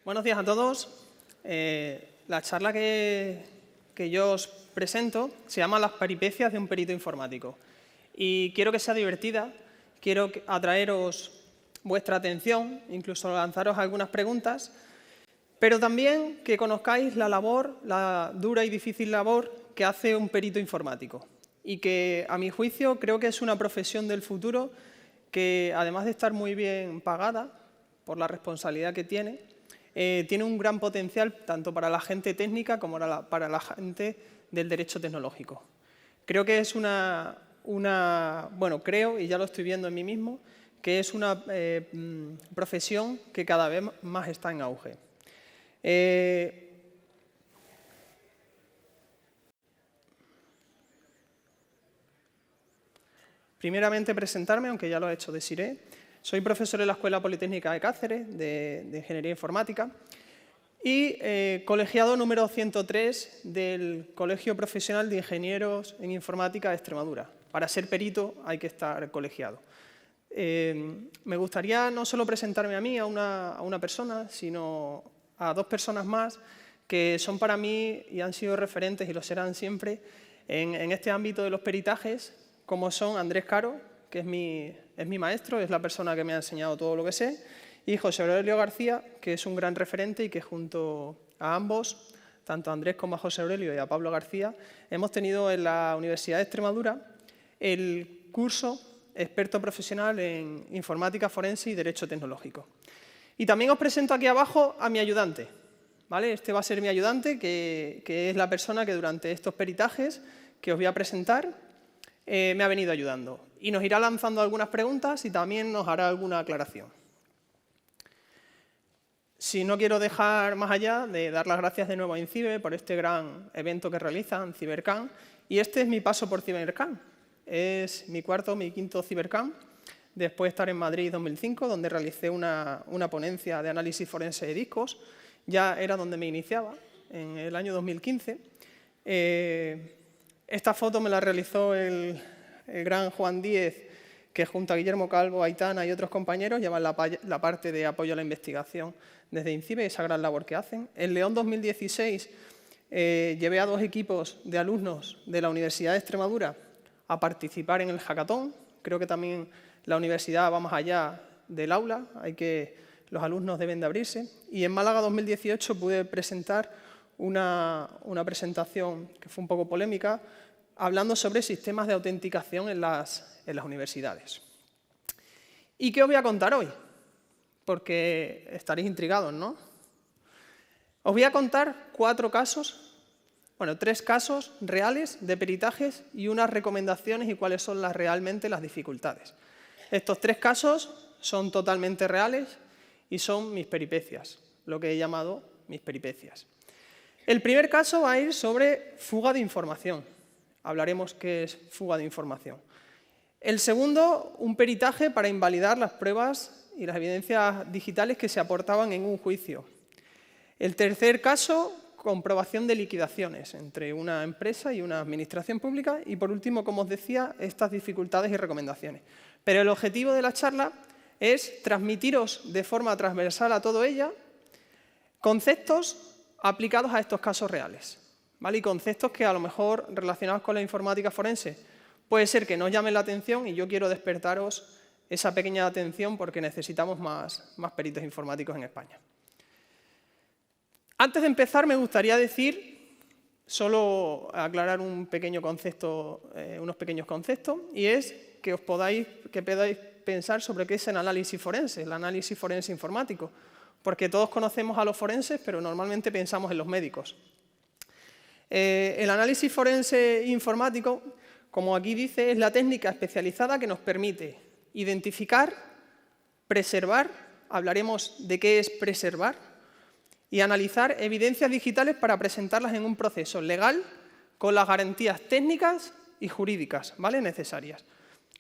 Buenos días a todos. La charla que yo os presento se llama Las peripecias de un perito informático. Y quiero que sea divertida, quiero atraeros vuestra atención, incluso lanzaros algunas preguntas, pero también que conozcáis la labor, la dura y difícil labor que hace un perito informático. Y que, a mi juicio, creo que es una profesión del futuro que, además de estar muy bien pagada por la responsabilidad que tiene un gran potencial tanto para la gente técnica como para la gente del derecho tecnológico. Creo que es creo, y ya lo estoy viendo en mí mismo, que es una profesión que cada vez más está en auge. Primeramente presentarme, aunque ya lo he hecho, Desiré. Soy profesor en la Escuela Politécnica de Cáceres de Ingeniería Informática y colegiado número 103 del Colegio Profesional de Ingenieros en Informática de Extremadura. Para ser perito hay que estar colegiado. Me gustaría no solo presentarme a mí, a una persona, sino a dos personas más que son para mí y han sido referentes y lo serán siempre en este ámbito de los peritajes, como son Andrés Caro, que es mi maestro, es la persona que me ha enseñado todo lo que sé, y José Aurelio García, que es un gran referente y que junto a ambos, tanto a Andrés como a José Aurelio y a Pablo García, hemos tenido en la Universidad de Extremadura el curso experto profesional en informática forense y derecho tecnológico. Y también os presento aquí abajo a mi ayudante, ¿vale? Este va a ser mi ayudante, que es la persona que durante estos peritajes que os voy a presentar me ha venido ayudando y nos irá lanzando algunas preguntas y también nos hará alguna aclaración. Si no quiero dejar más allá de dar las gracias de nuevo a INCIBE por este gran evento que realizan, CiberCan, y este es mi paso por CiberCan. Es mi quinto CiberCan, después de estar en Madrid 2005, donde realicé una ponencia de análisis forense de discos. Ya era donde me iniciaba, en el año 2015. Esta foto me la realizó el gran Juan Díez, que junto a Guillermo Calvo, Aitana y otros compañeros llevan la parte de apoyo a la investigación desde INCIBE, esa gran labor que hacen. En León 2016 llevé a 2 equipos de alumnos de la Universidad de Extremadura a participar en el hackathon. Creo que también la universidad va más allá del aula, los alumnos deben de abrirse. Y en Málaga 2018 pude presentar una presentación que fue un poco polémica, hablando sobre sistemas de autenticación en las universidades. ¿Y qué os voy a contar hoy? Porque estaréis intrigados, ¿no? Os voy a contar 3 casos reales de peritajes y unas recomendaciones y cuáles son realmente las dificultades. Estos 3 casos son totalmente reales y son mis peripecias, lo que he llamado mis peripecias. El primer caso va a ir sobre fuga de información. Hablaremos qué es fuga de información. El segundo, un peritaje para invalidar las pruebas y las evidencias digitales que se aportaban en un juicio. El tercer caso, comprobación de liquidaciones entre una empresa y una administración pública. Y por último, como os decía, estas dificultades y recomendaciones. Pero el objetivo de la charla es transmitiros de forma transversal a todo ella conceptos aplicados a estos casos reales, ¿vale? Y conceptos que a lo mejor relacionados con la informática forense puede ser que no os llamen la atención y yo quiero despertaros esa pequeña atención porque necesitamos más peritos informáticos en España. Antes de empezar me gustaría solo aclarar unos pequeños conceptos y es que podáis pensar sobre qué es el análisis forense informático. Porque todos conocemos a los forenses, pero normalmente pensamos en los médicos. El análisis forense informático, como aquí dice, es la técnica especializada que nos permite identificar, preservar, hablaremos de qué es preservar, y analizar evidencias digitales para presentarlas en un proceso legal con las garantías técnicas y jurídicas, ¿vale?, necesarias.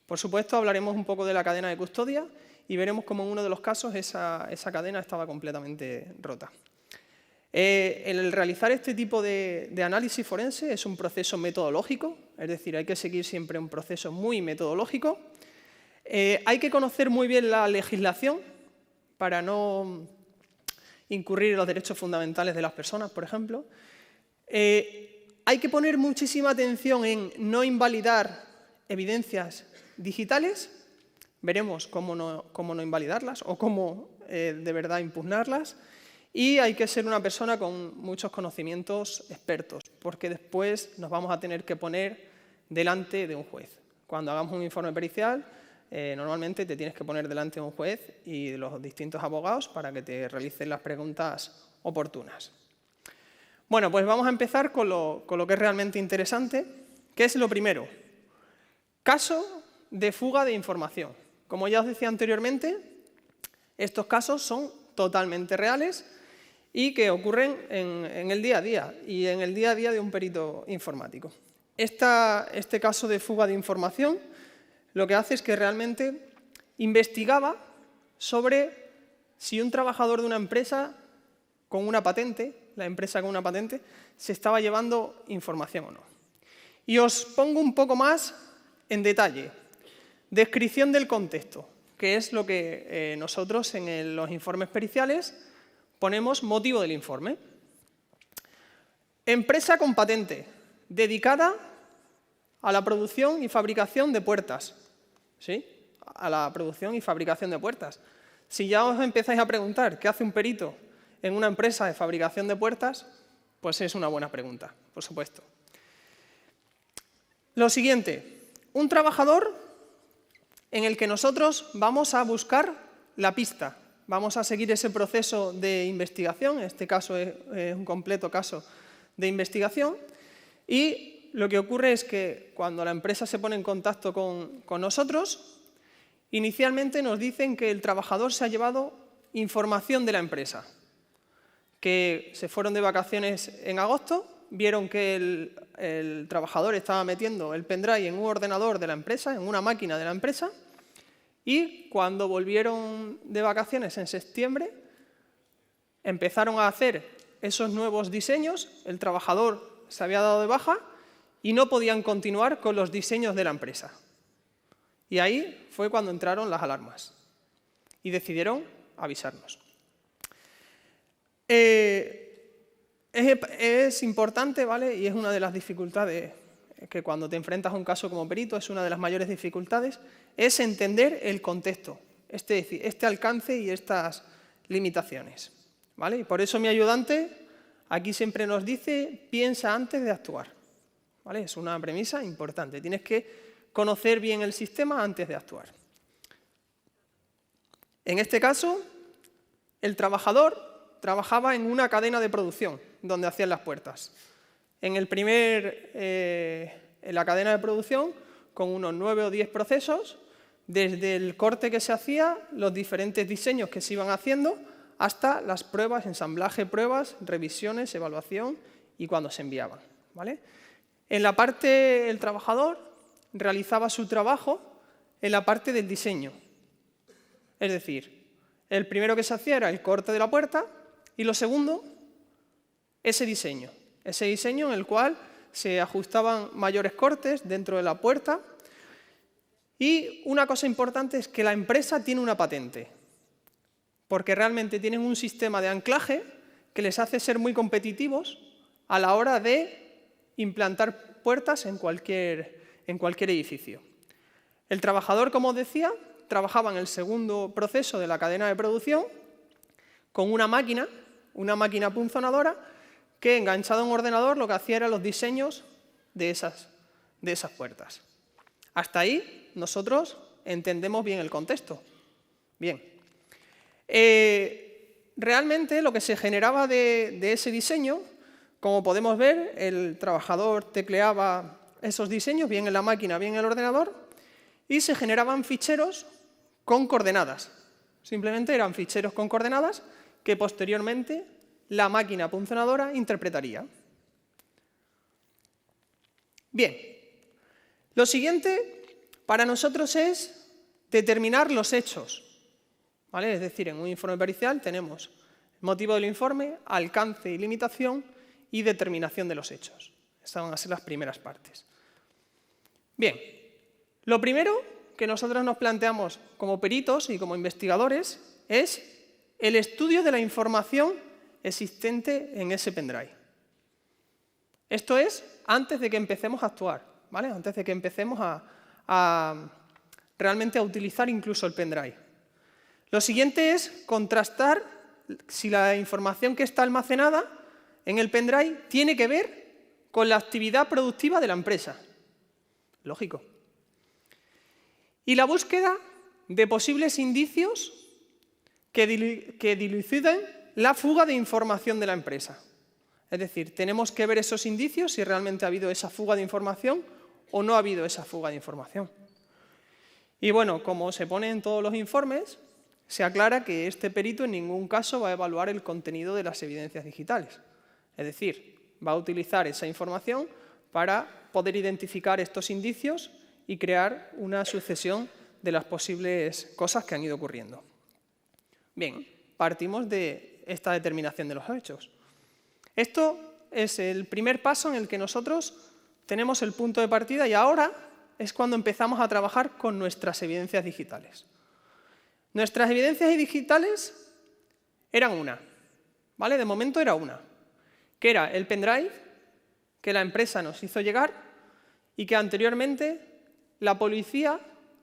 Por supuesto, hablaremos un poco de la cadena de custodia y veremos cómo en uno de los casos esa cadena estaba completamente rota. El realizar este tipo de análisis forense es un proceso metodológico, es decir, hay que seguir siempre un proceso muy metodológico. Hay que conocer muy bien la legislación para no incurrir en los derechos fundamentales de las personas, por ejemplo. Hay que poner muchísima atención en no invalidar evidencias digitales. Veremos cómo no invalidarlas o cómo de verdad impugnarlas. Y hay que ser una persona con muchos conocimientos expertos, porque después nos vamos a tener que poner delante de un juez. Cuando hagamos un informe pericial, normalmente te tienes que poner delante de un juez y de los distintos abogados para que te realicen las preguntas oportunas. Bueno, pues vamos a empezar con lo que es realmente interesante, que es lo primero. Caso de fuga de información. Como ya os decía anteriormente, estos casos son totalmente reales y que ocurren en el día a día y en el día a día de un perito informático. Este caso de fuga de información lo que hace es que realmente investigaba sobre si un trabajador de una empresa con una patente, la empresa con una patente, se estaba llevando información o no. Y os pongo un poco más en detalle. Descripción del contexto, que es lo que nosotros en los informes periciales ponemos motivo del informe. Empresa con patente, dedicada a la producción y fabricación de puertas. ¿Sí? A la producción y fabricación de puertas. Si ya os empezáis a preguntar qué hace un perito en una empresa de fabricación de puertas, pues es una buena pregunta, por supuesto. Lo siguiente, un trabajador en el que nosotros vamos a buscar la pista. Vamos a seguir ese proceso de investigación, en este caso es un completo caso de investigación, y lo que ocurre es que cuando la empresa se pone en contacto con nosotros, inicialmente nos dicen que el trabajador se ha llevado información de la empresa, que se fueron de vacaciones en agosto, vieron que el trabajador estaba metiendo el pendrive en un ordenador de la empresa, en una máquina de la empresa, y cuando volvieron de vacaciones en septiembre, empezaron a hacer esos nuevos diseños, el trabajador se había dado de baja y no podían continuar con los diseños de la empresa. Y ahí fue cuando entraron las alarmas y decidieron avisarnos. Es importante, ¿vale? Y es una de las dificultades que cuando te enfrentas a un caso como perito, es una de las mayores dificultades, es entender el contexto, es decir, este alcance y estas limitaciones, ¿vale? Y por eso mi ayudante aquí siempre nos dice, piensa antes de actuar, ¿vale? Es una premisa importante, tienes que conocer bien el sistema antes de actuar. En este caso, el trabajador trabajaba en una cadena de producción donde hacían las puertas. En la cadena de producción, con unos 9 o 10 procesos, desde el corte que se hacía, los diferentes diseños que se iban haciendo, hasta las pruebas, ensamblaje, pruebas, revisiones, evaluación y cuando se enviaban, ¿vale? En la parte, el trabajador realizaba su trabajo en la parte del diseño. Es decir, el primero que se hacía era el corte de la puerta y lo segundo, ese diseño en el cual se ajustaban mayores cortes dentro de la puerta. Y una cosa importante es que la empresa tiene una patente, porque realmente tienen un sistema de anclaje que les hace ser muy competitivos a la hora de implantar puertas en cualquier edificio. El trabajador, como os decía, trabajaba en el segundo proceso de la cadena de producción con una máquina punzonadora que, enganchada a un ordenador, lo que hacía era los diseños de esas puertas. Hasta ahí nosotros entendemos bien el contexto. Bien. Realmente lo que se generaba de ese diseño, como podemos ver, el trabajador tecleaba esos diseños, bien en la máquina, bien en el ordenador, y se generaban ficheros con coordenadas. Simplemente eran ficheros con coordenadas que posteriormente la máquina punzonadora interpretaría. Bien, lo siguiente para nosotros es determinar los hechos, ¿vale? Es decir, en un informe pericial tenemos motivo del informe, alcance y limitación y determinación de los hechos. Estas van a ser las primeras partes. Bien, lo primero que nosotros nos planteamos como peritos y como investigadores es el estudio de la información existente en ese pendrive. Esto es antes de que empecemos a actuar, ¿vale? Antes de que empecemos realmente a utilizar incluso el pendrive. Lo siguiente es contrastar si la información que está almacenada en el pendrive tiene que ver con la actividad productiva de la empresa. Lógico. Y la búsqueda de posibles indicios que diluciden la fuga de información de la empresa. Es decir, tenemos que ver esos indicios si realmente ha habido esa fuga de información o no ha habido esa fuga de información. Y bueno, como se pone en todos los informes, se aclara que este perito en ningún caso va a evaluar el contenido de las evidencias digitales. Es decir, va a utilizar esa información para poder identificar estos indicios y crear una sucesión de las posibles cosas que han ido ocurriendo. Bien, partimos de esta determinación de los hechos. Esto es el primer paso en el que nosotros tenemos el punto de partida y ahora es cuando empezamos a trabajar con nuestras evidencias digitales. Nuestras evidencias digitales eran una, ¿vale? De momento era una, que era el pendrive que la empresa nos hizo llegar y que anteriormente la policía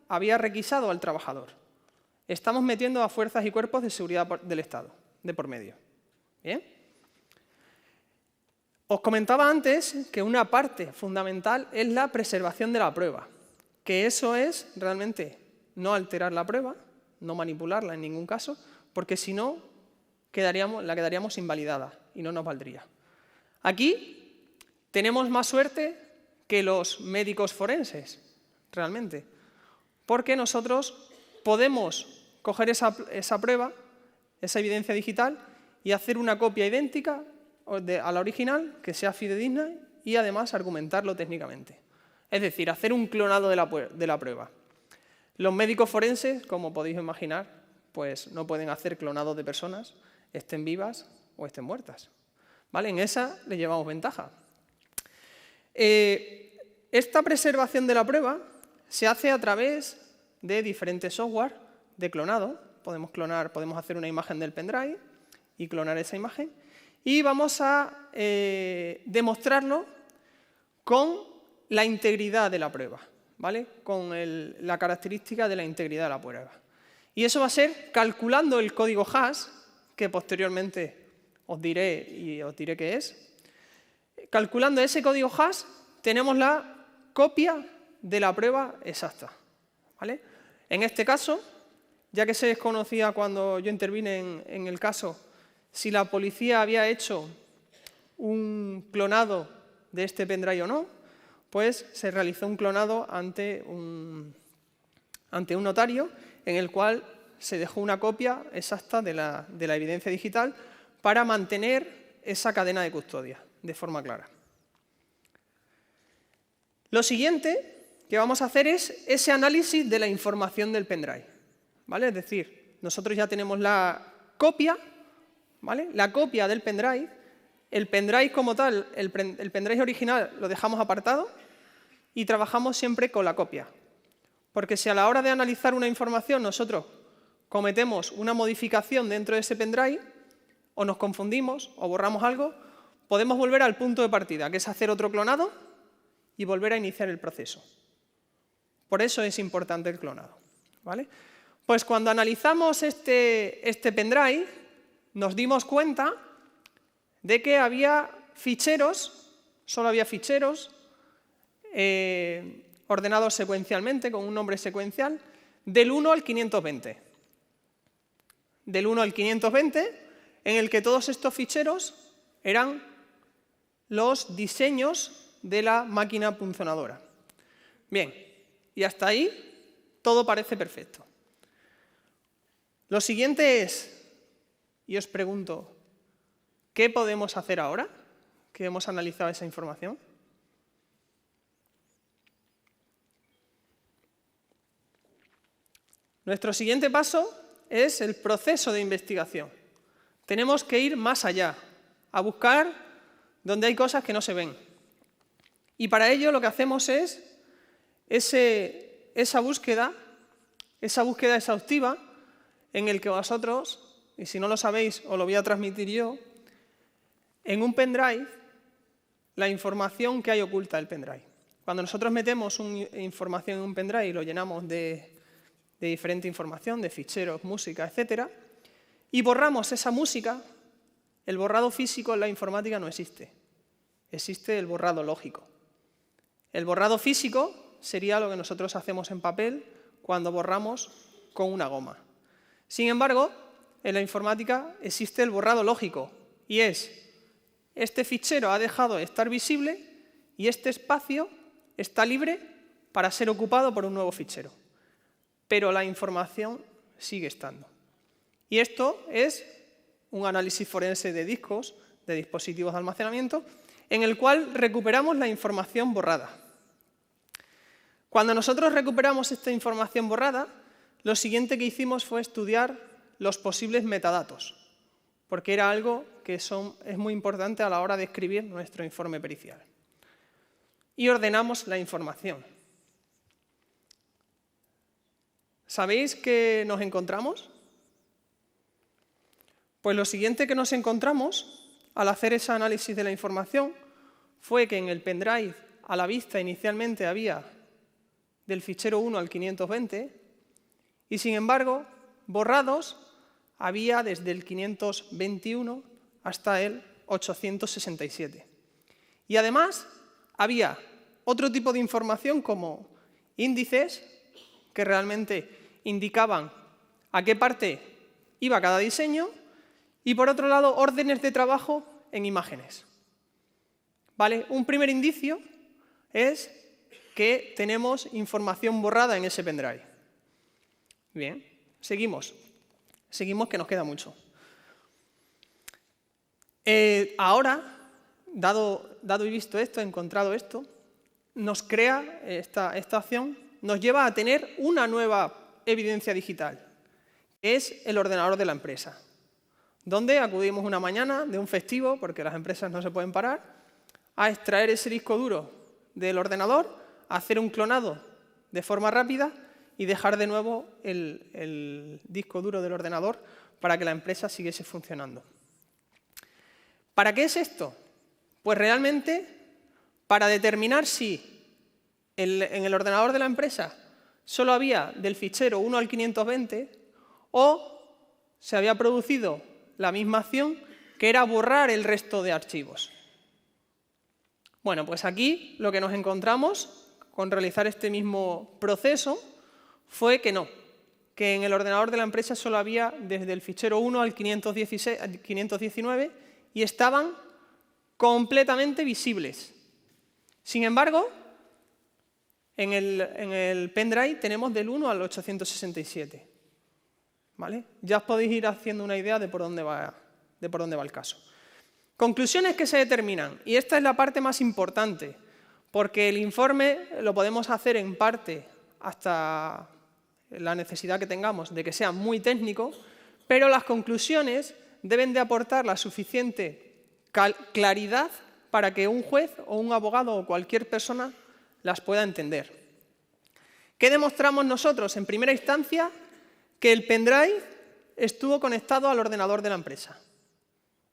había requisado al trabajador. Estamos metiendo a fuerzas y cuerpos de seguridad del Estado, de por medio. ¿Bien? Os comentaba antes que una parte fundamental es la preservación de la prueba, que eso es realmente no alterar la prueba, no manipularla en ningún caso, porque si no, la quedaríamos invalidada y no nos valdría. Aquí tenemos más suerte que los médicos forenses, realmente, porque nosotros podemos coger esa prueba, esa evidencia digital, y hacer una copia idéntica a la original, que sea fidedigna, y además argumentarlo técnicamente. Es decir, hacer un clonado de la prueba. Los médicos forenses, como podéis imaginar, pues no pueden hacer clonados de personas, estén vivas o estén muertas. ¿Vale? En esa le llevamos ventaja. Esta preservación de la prueba se hace a través de diferentes software de clonado. Podemos hacer una imagen del pendrive y clonar esa imagen. Y vamos a demostrarlo con la integridad de la prueba, ¿vale? Con la característica de la integridad de la prueba. Y eso va a ser calculando el código hash, que posteriormente os diré qué es. Calculando ese código hash, tenemos la copia de la prueba exacta, ¿vale? En este caso, ya que se desconocía cuando yo intervine en el caso, si la policía había hecho un clonado de este pendrive o no, pues se realizó un clonado ante un notario en el cual se dejó una copia exacta de la evidencia digital para mantener esa cadena de custodia de forma clara. Lo siguiente que vamos a hacer es ese análisis de la información del pendrive, ¿vale? Es decir, nosotros ya tenemos la copia, ¿vale? La copia del pendrive, el pendrive como tal, el pendrive original lo dejamos apartado y trabajamos siempre con la copia. Porque si a la hora de analizar una información nosotros cometemos una modificación dentro de ese pendrive, o nos confundimos o borramos algo, podemos volver al punto de partida, que es hacer otro clonado y volver a iniciar el proceso. Por eso es importante el clonado, ¿vale? Pues cuando analizamos este pendrive, nos dimos cuenta de que había ficheros, solo había ficheros ordenados secuencialmente, con un nombre secuencial, del 1 al 520. Del 1 al 520, en el que todos estos ficheros eran los diseños de la máquina punzonadora. Bien, y hasta ahí todo parece perfecto. Lo siguiente es, y os pregunto, ¿qué podemos hacer ahora que hemos analizado esa información? Nuestro siguiente paso es el proceso de investigación. Tenemos que ir más allá, a buscar donde hay cosas que no se ven. Y para ello lo que hacemos es esa búsqueda exhaustiva en el que vosotros y si no lo sabéis os lo voy a transmitir yo, en un pendrive la información que hay oculta del pendrive. Cuando nosotros metemos información en un pendrive y lo llenamos de diferente información, de ficheros, música, etc., y borramos esa música, el borrado físico en la informática no existe. Existe el borrado lógico. El borrado físico sería lo que nosotros hacemos en papel cuando borramos con una goma. Sin embargo, en la informática existe el borrado lógico, y es: este fichero ha dejado de estar visible y este espacio está libre para ser ocupado por un nuevo fichero. Pero la información sigue estando. Y esto es un análisis forense de discos, de dispositivos de almacenamiento, en el cual recuperamos la información borrada. Cuando nosotros recuperamos esta información borrada, lo siguiente que hicimos fue estudiar los posibles metadatos, porque era algo que es muy importante a la hora de escribir nuestro informe pericial. Y ordenamos la información. ¿Sabéis qué nos encontramos? Pues lo siguiente que nos encontramos al hacer ese análisis de la información fue que en el pendrive a la vista inicialmente había del fichero 1 al 520 y sin embargo borrados había desde el 521 hasta el 867. Y además había otro tipo de información como índices que realmente indicaban a qué parte iba cada diseño y por otro lado órdenes de trabajo en imágenes. ¿Vale? Un primer indicio es que tenemos información borrada en ese pendrive. Bien, seguimos. Seguimos, que nos queda mucho. Ahora, dado y visto esto, encontrado esto, nos crea esta acción, nos lleva a tener una nueva evidencia digital, que es el ordenador de la empresa, donde acudimos una mañana de un festivo, porque las empresas no se pueden parar, a extraer ese disco duro del ordenador, a hacer un clonado de forma rápida y dejar de nuevo el disco duro del ordenador para que la empresa siguiese funcionando. ¿Para qué es esto? Pues realmente para determinar si en el ordenador de la empresa solo había del fichero 1 al 520 o se había producido la misma acción, que era borrar el resto de archivos. Bueno, pues aquí lo que nos encontramos con realizar este mismo proceso fue que no, que en el ordenador de la empresa solo había desde el fichero 1 al 519 y estaban completamente visibles. Sin embargo, en el pendrive tenemos del 1 al 867. ¿Vale? Ya os podéis ir haciendo una idea de por dónde va el caso. Conclusiones que se determinan, y esta es la parte más importante, porque el informe lo podemos hacer en parte hasta la necesidad que tengamos de que sea muy técnico, pero las conclusiones deben de aportar la suficiente claridad para que un juez o un abogado o cualquier persona las pueda entender. ¿Qué demostramos nosotros? En primera instancia, que el pendrive estuvo conectado al ordenador de la empresa.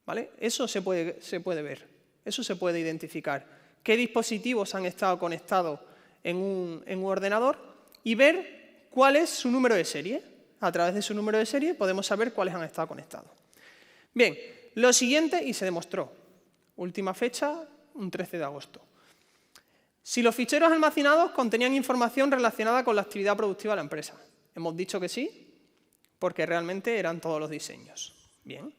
¿Vale? Eso se puede ver, eso se puede identificar. Qué dispositivos han estado conectados en un ordenador y ver cuál es su número de serie. A través de su número de serie podemos saber cuáles han estado conectados. Bien, lo siguiente, y se demostró, última fecha, un 13 de agosto. Si los ficheros almacenados contenían información relacionada con la actividad productiva de la empresa. Hemos dicho que sí, porque realmente eran todos los diseños. Bien.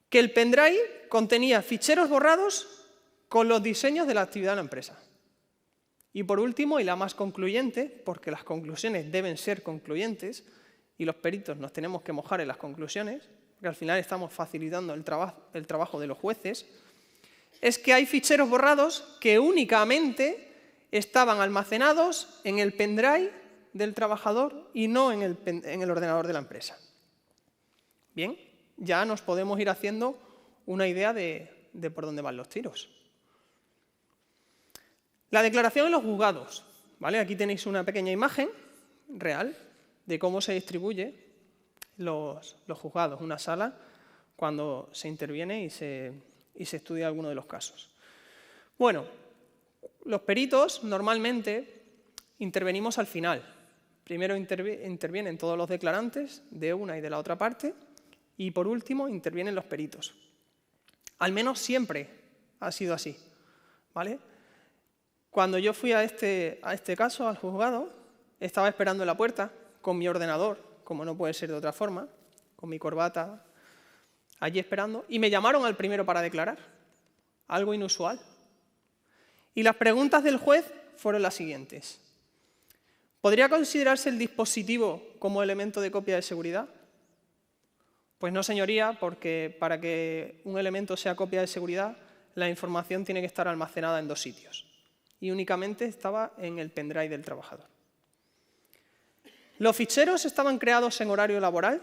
Que el pendrive contenía ficheros borrados con los diseños de la actividad de la empresa. Y por último, y la más concluyente, porque las conclusiones deben ser concluyentes y los peritos nos tenemos que mojar en las conclusiones, porque al final estamos facilitando el trabajo de los jueces, es que hay ficheros borrados que únicamente estaban almacenados en el pendrive del trabajador y no en el ordenador de la empresa. Bien, ya nos podemos ir haciendo una idea de por dónde van los tiros. La declaración en los juzgados. ¿Vale? Aquí tenéis una pequeña imagen real de cómo se distribuye los juzgados, una sala, cuando se interviene y se estudia alguno de los casos. Bueno, los peritos normalmente intervenimos al final. Primero intervienen todos los declarantes de una y de la otra parte y por último intervienen los peritos. Al menos siempre ha sido así, ¿vale? Cuando yo fui a este caso, al juzgado, estaba esperando en la puerta con mi ordenador, como no puede ser de otra forma, con mi corbata, allí esperando, y me llamaron al primero para declarar, algo inusual. Y las preguntas del juez fueron las siguientes. ¿Podría considerarse el dispositivo como elemento de copia de seguridad? Pues no, señoría, porque para que un elemento sea copia de seguridad, la información tiene que estar almacenada en 2 sitios. Y únicamente estaba en el pendrive del trabajador. ¿Los ficheros estaban creados en horario laboral?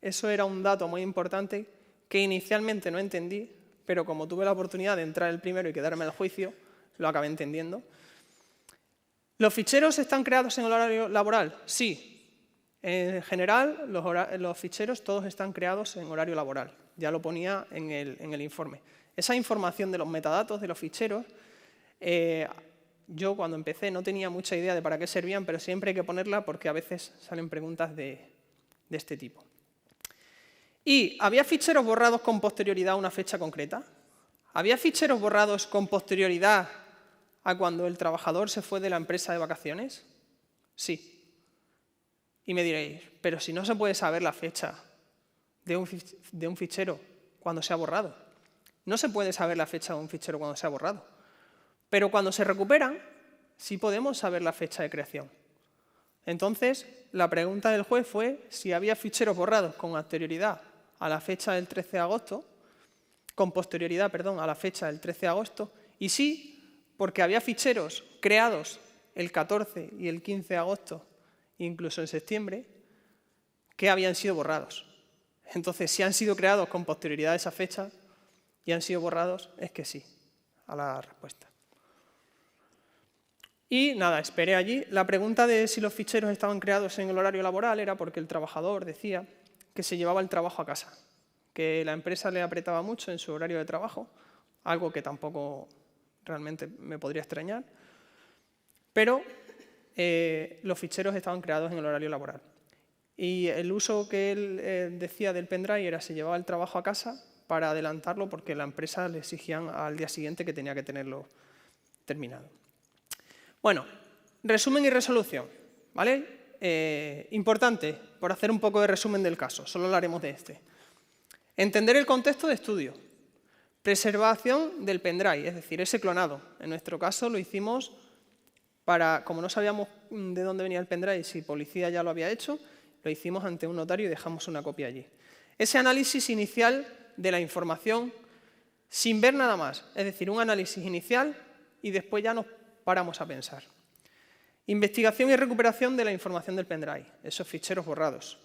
Eso era un dato muy importante que inicialmente no entendí, pero como tuve la oportunidad de entrar el primero y quedarme al juicio, lo acabé entendiendo. ¿Los ficheros están creados en horario laboral? Sí. En general, los ficheros todos están creados en horario laboral. Ya lo ponía en el informe. Esa información de los metadatos de los ficheros, yo cuando empecé no tenía mucha idea de para qué servían, pero siempre hay que ponerla porque a veces salen preguntas de este tipo. ¿Y había ficheros borrados con posterioridad a una fecha concreta? ¿Había ficheros borrados con posterioridad a cuando el trabajador se fue de la empresa de vacaciones? Sí. Y me diréis, pero si no se puede saber la fecha de un fichero cuando se ha borrado. No se puede saber la fecha de un fichero cuando se ha borrado. Pero cuando se recuperan, sí podemos saber la fecha de creación. Entonces, la pregunta del juez fue si había ficheros borrados con anterioridad a la fecha del 13 de agosto, con posterioridad, perdón, a la fecha del 13 de agosto, y sí, porque había ficheros creados el 14 y el 15 de agosto, incluso en septiembre, que habían sido borrados. Entonces, si han sido creados con posterioridad a esa fecha y han sido borrados, es que sí, a la respuesta. Y nada, esperé allí. La pregunta de si los ficheros estaban creados en el horario laboral era porque el trabajador decía que se llevaba el trabajo a casa, que la empresa le apretaba mucho en su horario de trabajo, algo que tampoco realmente me podría extrañar, pero los ficheros estaban creados en el horario laboral. Y el uso que él decía del pendrive era se llevaba el trabajo a casa para adelantarlo porque la empresa le exigían al día siguiente que tenía que tenerlo terminado. Bueno, resumen y resolución, ¿vale? Importante, por hacer un poco de resumen del caso, solo hablaremos de este. Entender el contexto de estudio. Preservación del pendrive, es decir, ese clonado. En nuestro caso lo hicimos para, como no sabíamos de dónde venía el pendrive, si policía ya lo había hecho, lo hicimos ante un notario y dejamos una copia allí. Ese análisis inicial de la información sin ver nada más, es decir, un análisis inicial y después ya nos paramos a pensar. Investigación y recuperación de la información del pendrive, esos ficheros borrados.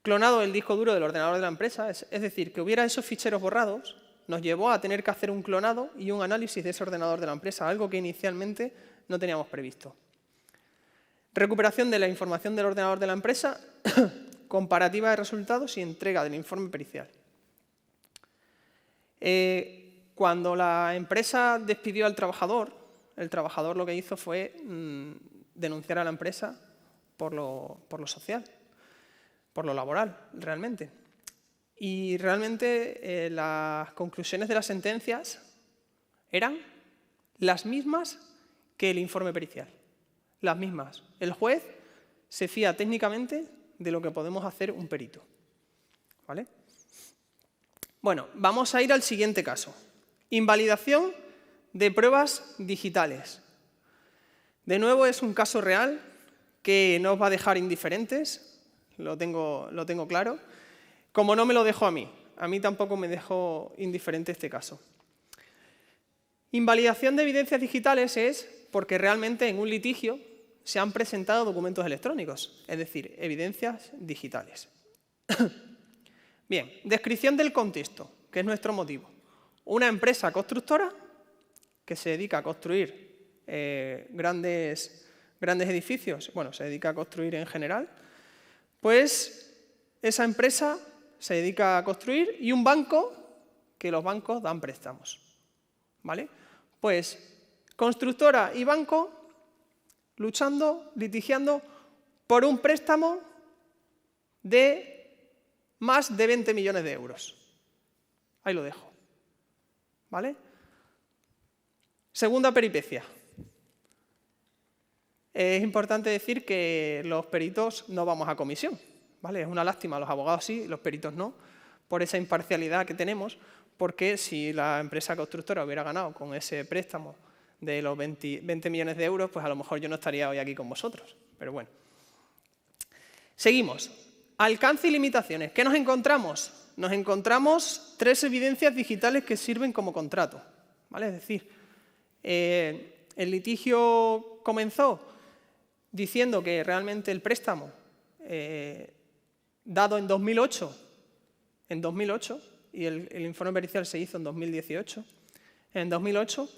Clonado el disco duro del ordenador de la empresa, es decir, que hubiera esos ficheros borrados, nos llevó a tener que hacer un clonado y un análisis de ese ordenador de la empresa, algo que inicialmente no teníamos previsto. Recuperación de la información del ordenador de la empresa, comparativa de resultados y entrega del informe pericial. Cuando la empresa despidió al trabajador, el trabajador lo que hizo fue denunciar a la empresa por lo social, por lo laboral, realmente. Y realmente las conclusiones de las sentencias eran las mismas que el informe pericial. Las mismas. El juez se fía técnicamente de lo que podemos hacer un perito. ¿Vale? Bueno, vamos a ir al siguiente caso. Invalidación de pruebas digitales. De nuevo es un caso real que no os va a dejar indiferentes, lo tengo claro, como no me lo dejó a mí tampoco me dejó indiferente este caso. Invalidación de evidencias digitales es porque realmente en un litigio se han presentado documentos electrónicos, es decir, evidencias digitales. Bien, descripción del contexto, que es nuestro motivo. Una empresa constructora que se dedica a construir grandes edificios, bueno, se dedica a construir en general, pues esa empresa se dedica a construir y un banco, que los bancos dan préstamos. ¿Vale? Pues constructora y banco luchando, litigiando por un préstamo de más de 20 millones de euros. Ahí lo dejo. ¿Vale? Segunda peripecia. Es importante decir que los peritos no vamos a comisión. ¿Vale? Es una lástima, los abogados sí, los peritos no, por esa imparcialidad que tenemos, porque si la empresa constructora hubiera ganado con ese préstamo de los 20 millones de euros, pues a lo mejor yo no estaría hoy aquí con vosotros. Pero bueno. Seguimos. Alcance y limitaciones. ¿Qué nos encontramos? Nos encontramos 3 evidencias digitales que sirven como contrato. ¿Vale? Es decir, el litigio comenzó diciendo que realmente el préstamo dado en 2008, y el informe pericial se hizo en 2018, en 2008,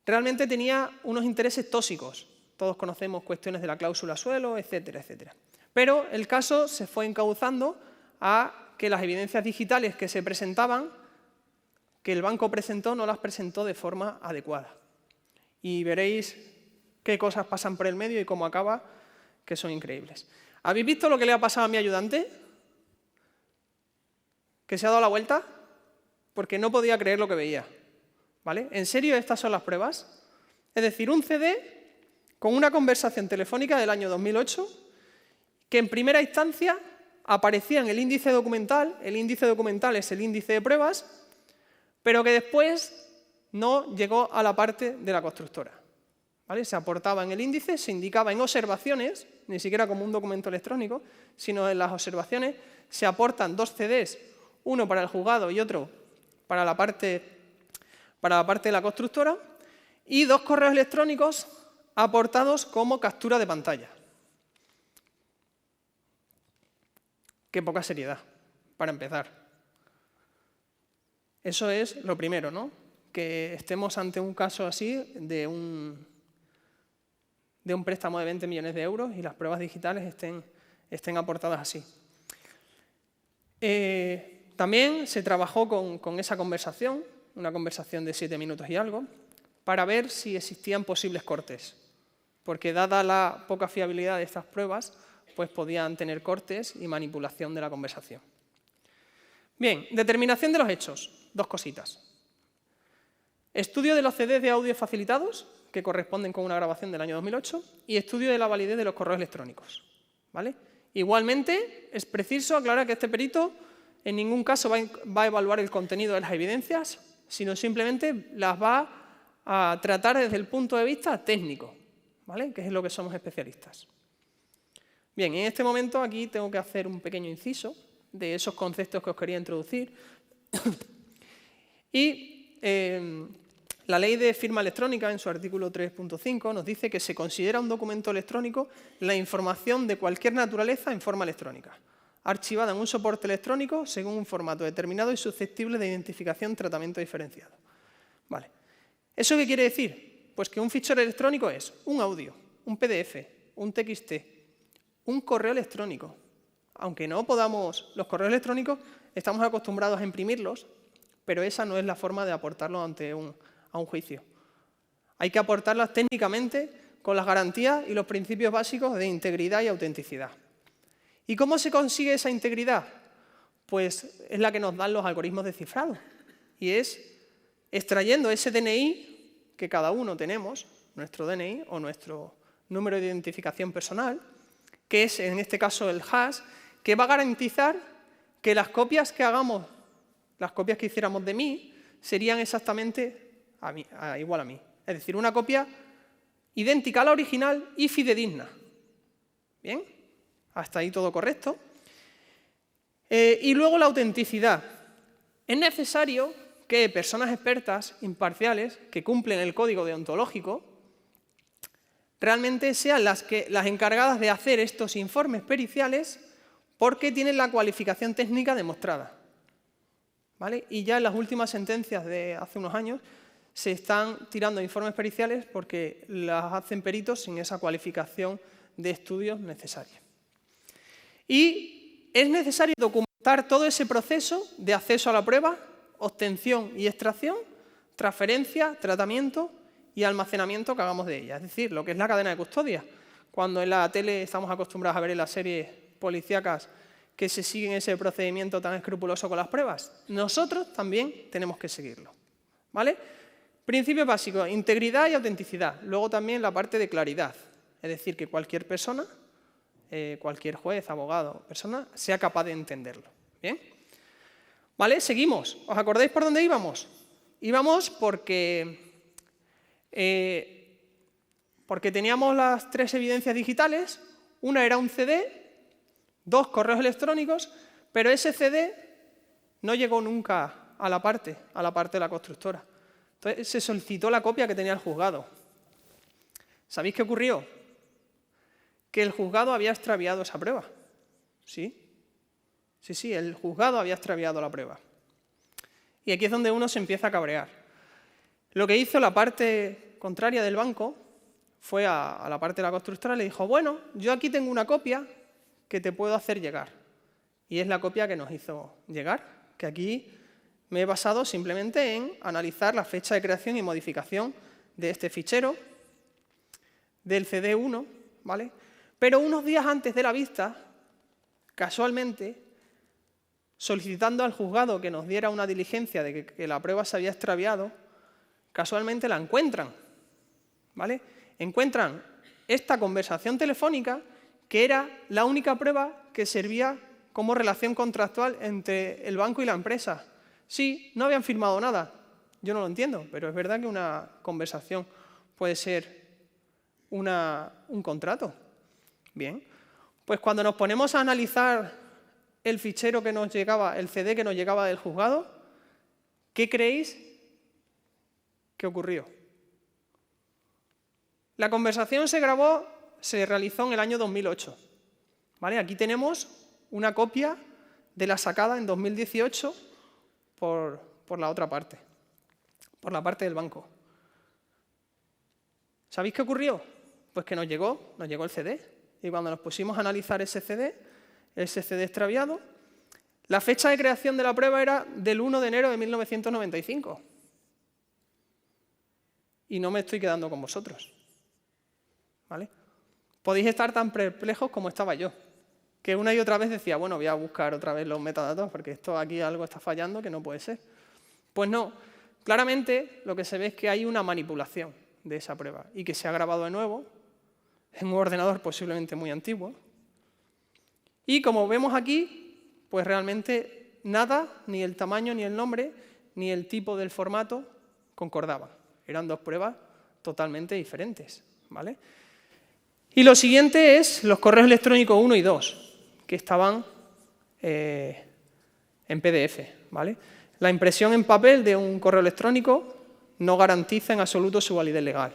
realmente tenía unos intereses tóxicos. Todos conocemos cuestiones de la cláusula suelo, etcétera, etcétera. Pero el caso se fue encauzando a que las evidencias digitales que se presentaban, que el banco presentó, no las presentó de forma adecuada. Y veréis qué cosas pasan por el medio y cómo acaba, que son increíbles. ¿Habéis visto lo que le ha pasado a mi ayudante? ¿Que se ha dado la vuelta? Porque no podía creer lo que veía. ¿Vale? ¿En serio estas son las pruebas? Es decir, un CD con una conversación telefónica del año 2008 que en primera instancia aparecía en el índice documental es el índice de pruebas, pero que después no llegó a la parte de la constructora. ¿Vale? Se aportaba en el índice, se indicaba en observaciones, ni siquiera como un documento electrónico, sino en las observaciones se aportan 2 CDs, uno para el juzgado y otro para la parte de la constructora, y 2 correos electrónicos aportados como captura de pantalla. Qué poca seriedad, para empezar. Eso es lo primero, ¿no? Que estemos ante un caso así de un préstamo de 20 millones de euros y las pruebas digitales estén aportadas así. También se trabajó con esa conversación, una conversación de 7 minutos y algo, para ver si existían posibles cortes, porque dada la poca fiabilidad de estas pruebas, pues podían tener cortes y manipulación de la conversación. Bien, determinación de los hechos. 2 cositas. Estudio de los CDs de audio facilitados, que corresponden con una grabación del año 2008, y estudio de la validez de los correos electrónicos. ¿Vale? Igualmente, es preciso aclarar que este perito en ningún caso va a evaluar el contenido de las evidencias, sino simplemente las va a tratar desde el punto de vista técnico, ¿vale? Que es en lo que somos especialistas. Bien, en este momento aquí tengo que hacer un pequeño inciso de esos conceptos que os quería introducir. Y la ley de firma electrónica, en su artículo 3.5, nos dice que se considera un documento electrónico la información de cualquier naturaleza en forma electrónica, archivada en un soporte electrónico según un formato determinado y susceptible de identificación, tratamiento diferenciado. Vale. ¿Eso qué quiere decir? Pues que un fichero electrónico es un audio, un PDF, un TXT, un correo electrónico. Aunque no podamos, los correos electrónicos estamos acostumbrados a imprimirlos, pero esa no es la forma de aportarlos a un juicio. Hay que aportarlas técnicamente con las garantías y los principios básicos de integridad y autenticidad. ¿Y cómo se consigue esa integridad? Pues es la que nos dan los algoritmos de cifrado. Y es extrayendo ese DNI que cada uno tenemos, nuestro DNI o nuestro número de identificación personal, que es en este caso el hash, que va a garantizar que las copias que hagamos, las copias que hiciéramos de mí, serían exactamente igual a mí. Es decir, una copia idéntica a la original y fidedigna. ¿Bien? Hasta ahí todo correcto. Y luego la autenticidad. Es necesario que personas expertas, imparciales, que cumplen el código deontológico, realmente sean las encargadas de hacer estos informes periciales porque tienen la cualificación técnica demostrada. ¿Vale? Y ya en las últimas sentencias de hace unos años se están tirando informes periciales porque las hacen peritos sin esa cualificación de estudios necesaria. Y es necesario documentar todo ese proceso de acceso a la prueba, obtención y extracción, transferencia, tratamiento y almacenamiento que hagamos de ella. Es decir, lo que es la cadena de custodia. Cuando en la tele estamos acostumbrados a ver en las series policíacas que se siguen ese procedimiento tan escrupuloso con las pruebas, nosotros también tenemos que seguirlo, ¿vale? Principios básicos, integridad y autenticidad. Luego también la parte de claridad, es decir, que cualquier persona, cualquier juez, abogado, persona, sea capaz de entenderlo. ¿Bien? ¿Vale? Seguimos. ¿Os acordáis por dónde íbamos? Íbamos porque teníamos las 3 evidencias digitales. Una era un CD, 2 correos electrónicos, pero ese CD no llegó nunca a la parte de la constructora. Entonces se solicitó la copia que tenía el juzgado. ¿Sabéis qué ocurrió? Que el juzgado había extraviado esa prueba. ¿Sí? Sí, el juzgado había extraviado la prueba. Y aquí es donde uno se empieza a cabrear. Lo que hizo la parte contraria del banco fue a la parte de la constructora y le dijo, bueno, yo aquí tengo una copia que te puedo hacer llegar. Y es la copia que nos hizo llegar, que aquí me he basado simplemente en analizar la fecha de creación y modificación de este fichero, del CD1, ¿vale? Pero unos días antes de la vista, casualmente, solicitando al juzgado que nos diera una diligencia de que la prueba se había extraviado, casualmente la encuentran, ¿vale? Encuentran esta conversación telefónica que era la única prueba que servía como relación contractual entre el banco y la empresa. Sí, no habían firmado nada, yo no lo entiendo, pero es verdad que una conversación puede ser un contrato. Bien, pues cuando nos ponemos a analizar el fichero que nos llegaba, el CD que nos llegaba del juzgado, ¿qué creéis que ocurrió? La conversación se realizó en el año 2008. ¿Vale? Aquí tenemos una copia de la sacada en 2018 por la otra parte, por la parte del banco. ¿Sabéis qué ocurrió? Pues que nos llegó el CD. Y cuando nos pusimos a analizar ese CD extraviado, la fecha de creación de la prueba era del 1 de enero de 1995. Y no me estoy quedando con vosotros. ¿Vale? Podéis estar tan perplejos como estaba yo, que una y otra vez decía, bueno, voy a buscar otra vez los metadatos porque esto aquí algo está fallando que no puede ser. Pues no, claramente lo que se ve es que hay una manipulación de esa prueba y que se ha grabado de nuevo en un ordenador posiblemente muy antiguo. Y como vemos aquí, pues realmente nada, ni el tamaño, ni el nombre, ni el tipo del formato concordaban. Eran 2 pruebas totalmente diferentes, ¿vale? Y lo siguiente es los correos electrónicos 1 y 2, que estaban en PDF, ¿vale? La impresión en papel de un correo electrónico no garantiza en absoluto su validez legal.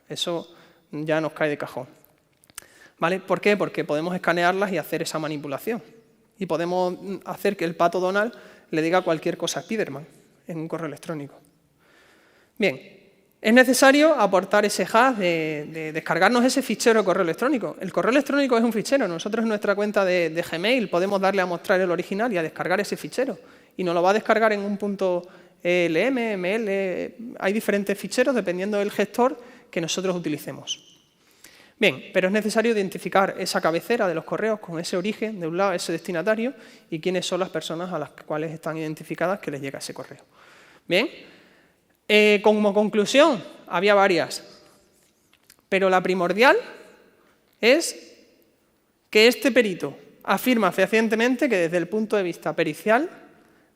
Eso ya nos cae de cajón. ¿Vale? ¿Por qué? Porque podemos escanearlas y hacer esa manipulación. Y podemos hacer que el pato Donald le diga cualquier cosa a Spiderman en un correo electrónico. Bien, es necesario aportar ese hash de descargarnos ese fichero de correo electrónico. El correo electrónico es un fichero. Nosotros en nuestra cuenta de Gmail podemos darle a mostrar el original y a descargar ese fichero. Y nos lo va a descargar en un punto LM, ML. Hay diferentes ficheros dependiendo del gestor que nosotros utilicemos. Bien, pero es necesario identificar esa cabecera de los correos con ese origen, de un lado, ese destinatario, y quiénes son las personas a las cuales están identificadas que les llega ese correo. Bien, como conclusión, había varias, pero la primordial es que este perito afirma fehacientemente que desde el punto de vista pericial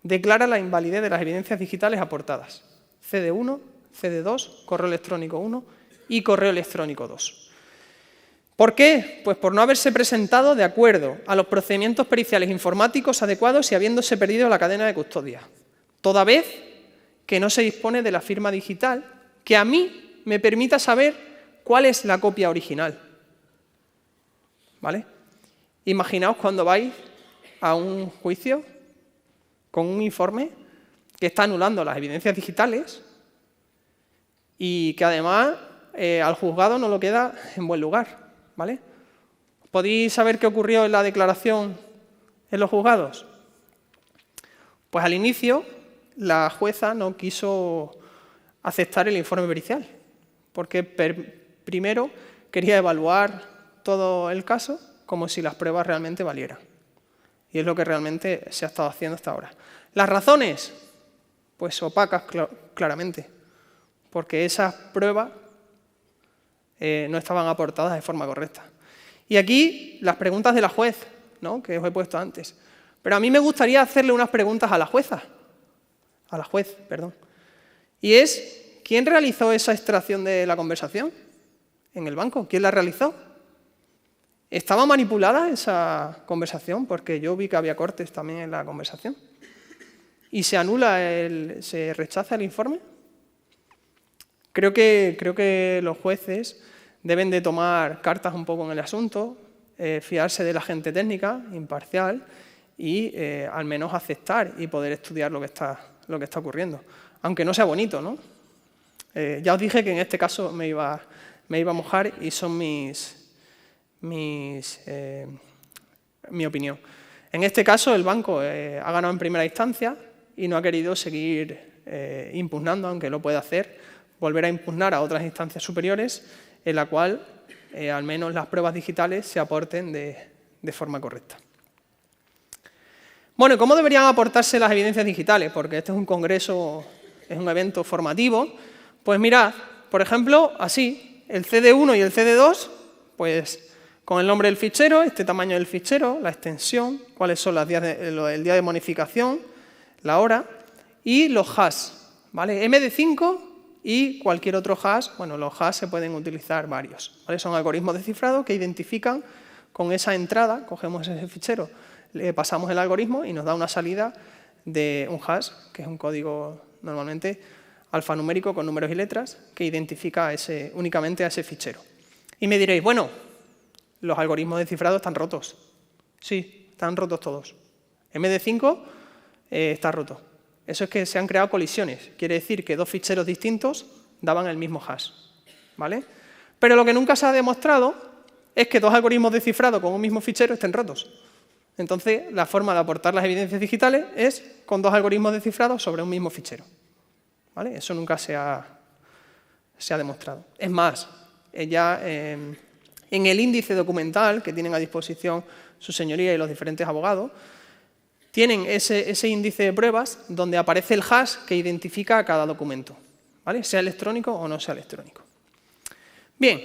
declara la invalidez de las evidencias digitales aportadas. CD1, CD2, correo electrónico 1 y correo electrónico 2. ¿Por qué? Pues por no haberse presentado de acuerdo a los procedimientos periciales informáticos adecuados y habiéndose perdido la cadena de custodia, toda vez que no se dispone de la firma digital que a mí me permita saber cuál es la copia original. ¿Vale? Imaginaos cuando vais a un juicio con un informe que está anulando las evidencias digitales y que además al juzgado no lo queda en buen lugar. ¿Vale? ¿Podéis saber qué ocurrió en la declaración en los juzgados? Pues al inicio la jueza no quiso aceptar el informe pericial, porque primero quería evaluar todo el caso como si las pruebas realmente valieran. Y es lo que realmente se ha estado haciendo hasta ahora. ¿Las razones? Pues opacas claramente, porque esas pruebas no estaban aportadas de forma correcta. Y aquí las preguntas de la juez, ¿no?, que os he puesto antes. Pero a mí me gustaría hacerle unas preguntas a la juez, perdón. Y es, ¿quién realizó esa extracción de la conversación en el banco? ¿Quién la realizó? ¿Estaba manipulada esa conversación? Porque yo vi que había cortes también en la conversación. ¿Y se anula, se rechaza el informe? Creo que los jueces deben de tomar cartas un poco en el asunto, fiarse de la gente técnica, imparcial, y al menos aceptar y poder estudiar lo que está ocurriendo. Aunque no sea bonito, ¿no? Ya os dije que en este caso me iba a mojar y son mi opinión. En este caso el banco ha ganado en primera instancia y no ha querido seguir impugnando, aunque lo puede hacer, volver a impugnar a otras instancias superiores en la cual al menos las pruebas digitales se aporten de forma correcta. Bueno, ¿cómo deberían aportarse las evidencias digitales? Porque este es un congreso, es un evento formativo. Pues mirad, por ejemplo, así, el CD1 y el CD2, pues con el nombre del fichero, este tamaño del fichero, la extensión, cuáles son el día de bonificación, la hora y los hash, ¿vale? MD5 y cualquier otro hash, bueno, los hash se pueden utilizar varios, ¿vale? Son algoritmos de cifrado que identifican con esa entrada, cogemos ese fichero, le pasamos el algoritmo y nos da una salida de un hash, que es un código normalmente alfanumérico con números y letras, que identifica únicamente a ese fichero. Y me diréis, bueno, los algoritmos de cifrado están rotos. Sí, están rotos todos. MD5 está roto. Eso es que se han creado colisiones. Quiere decir que dos ficheros distintos daban el mismo hash, ¿vale? Pero lo que nunca se ha demostrado es que dos algoritmos de cifrado con un mismo fichero estén rotos. Entonces, la forma de aportar las evidencias digitales es con dos algoritmos de cifrado sobre un mismo fichero, ¿vale? Eso nunca se ha demostrado. Es más, ya en el índice documental que tienen a disposición su señoría y los diferentes abogados, tienen ese índice de pruebas donde aparece el hash que identifica a cada documento, ¿vale? Sea electrónico o no sea electrónico. Bien,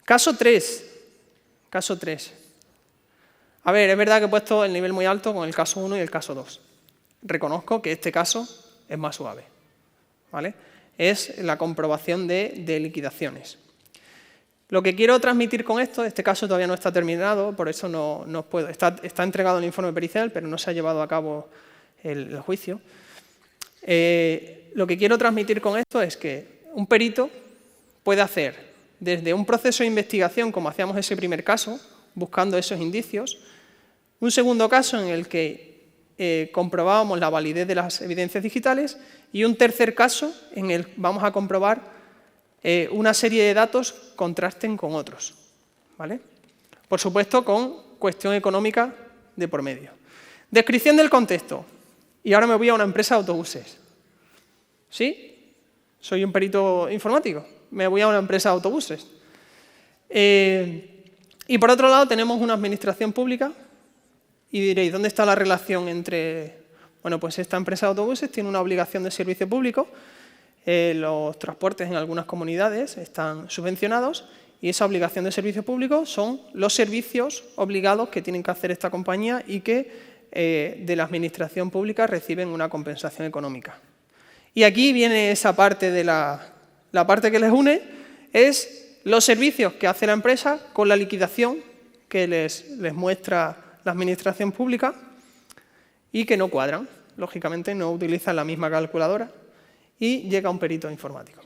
caso 3. A ver, es verdad que he puesto el nivel muy alto con el caso 1 y el caso 2. Reconozco que este caso es más suave, ¿vale? Es la comprobación de liquidaciones. Lo que quiero transmitir con esto, este caso todavía no está terminado, por eso no puedo. Está entregado el informe pericial, pero no se ha llevado a cabo el juicio. Lo que quiero transmitir con esto es que un perito puede hacer desde un proceso de investigación, como hacíamos ese primer caso, buscando esos indicios, un segundo caso en el que comprobábamos la validez de las evidencias digitales y un tercer caso en el que vamos a comprobar una serie de datos contrasten con otros, ¿vale? Por supuesto, con cuestión económica de por medio. Descripción del contexto. Y ahora me voy a una empresa de autobuses. ¿Sí? Soy un perito informático. Me voy a una empresa de autobuses. Y por otro lado tenemos una administración pública y diréis, ¿dónde está la relación entre...? Bueno, pues esta empresa de autobuses tiene una obligación de servicio público. Los transportes en algunas comunidades están subvencionados y esa obligación de servicio público son los servicios obligados que tienen que hacer esta compañía y que de la administración pública reciben una compensación económica. Y aquí viene esa parte de la parte que les une, es los servicios que hace la empresa con la liquidación que les muestra la administración pública y que no cuadran. Lógicamente no utilizan la misma calculadora y llega un perito informático.